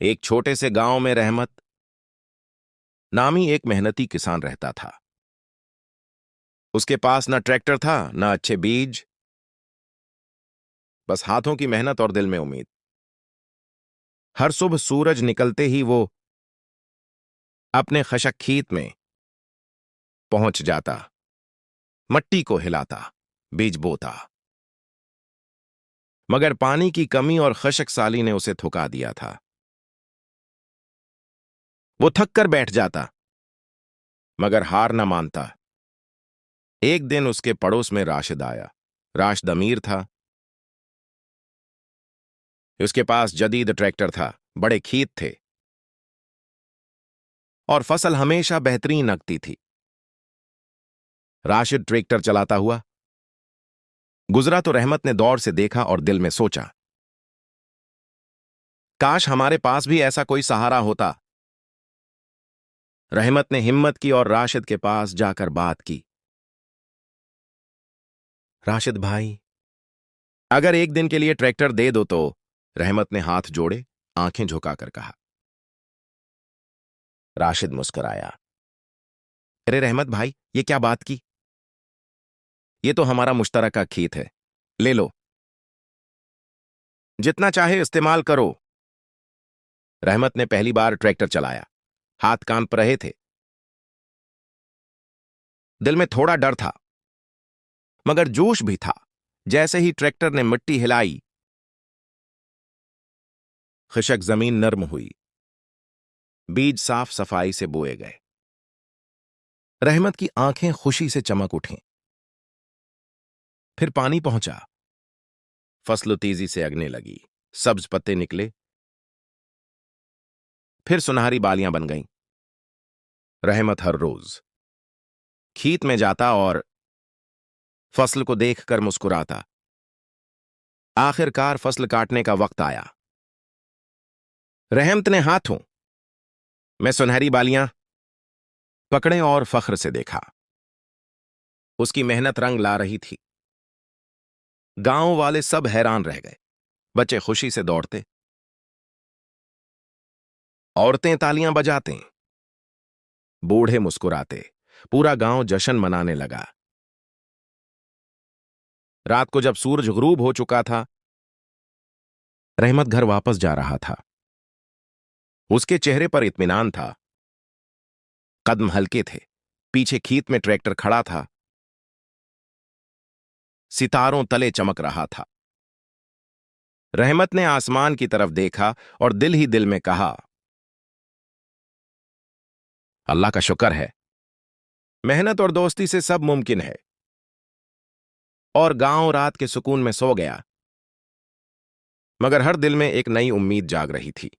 एक छोटे से गांव में रहमत नामी एक मेहनती किसान रहता था। उसके पास न ट्रैक्टर था, न अच्छे बीज, बस हाथों की मेहनत और दिल में उम्मीद। हर सुबह सूरज निकलते ही वो अपने खशक खेत में पहुंच जाता, मट्टी को हिलाता, बीज बोता। मगर पानी की कमी और खशक साली ने उसे थका दिया था। वो थक कर बैठ जाता, मगर हार न मानता। एक दिन उसके पड़ोस में राशिद आया। राशिद अमीर था। उसके पास जदीद ट्रैक्टर था, बड़े खेत थे और फसल हमेशा बेहतरीन लगती थी। राशिद ट्रैक्टर चलाता हुआ गुजरा तो रहमत ने दौर से देखा और दिल में सोचा, काश हमारे पास भी ऐसा कोई सहारा होता। रहमत ने हिम्मत की और राशिद के पास जाकर बात की। राशिद भाई, अगर एक दिन के लिए ट्रैक्टर दे दो तो। रहमत ने हाथ जोड़े, आंखें झुकाकर कहा। राशिद मुस्कुराया। अरे रहमत भाई, ये क्या बात की? ये तो हमारा मुश्तरका खेत है, ले लो, जितना चाहे इस्तेमाल करो। रहमत ने पहली बार ट्रैक्टर चलाया। हाथ कांप रहे थे। दिल में थोड़ा डर था, मगर जोश भी था। जैसे ही ट्रैक्टर ने मिट्टी हिलाई, खशक जमीन नर्म हुई, बीज साफ सफाई से बोए गए। रहमत की आंखें खुशी से चमक उठीं। फिर पानी पहुंचा। फसल तेजी से अगने लगी, सब्ज पत्ते निकले, फिर सुनहरी बालियां बन गईं। रहमत हर रोज खेत में जाता और फसल को देखकर मुस्कुराता। आखिरकार फसल काटने का वक्त आया। रहमत ने हाथों में सुनहरी बालियां पकड़े और फख्र से देखा। उसकी मेहनत रंग ला रही थी। गांव वाले सब हैरान रह गए। बच्चे खुशी से दौड़ते, औरतें तालियां बजाते, बूढ़े मुस्कुराते। पूरा गांव जश्न मनाने लगा। रात को जब सूरज गुरूब हो चुका था, रहमत घर वापस जा रहा था। उसके चेहरे पर इत्मीनान था। कदम हल्के थे। पीछे खेत में ट्रैक्टर खड़ा था, सितारों तले चमक रहा था। रहमत ने आसमान की तरफ देखा और दिल ही दिल में कहा, अल्लाह का शुक्र है, मेहनत और दोस्ती से सब मुमकिन है। और गांव रात के सुकून में सो गया, मगर हर दिल में एक नई उम्मीद जाग रही थी।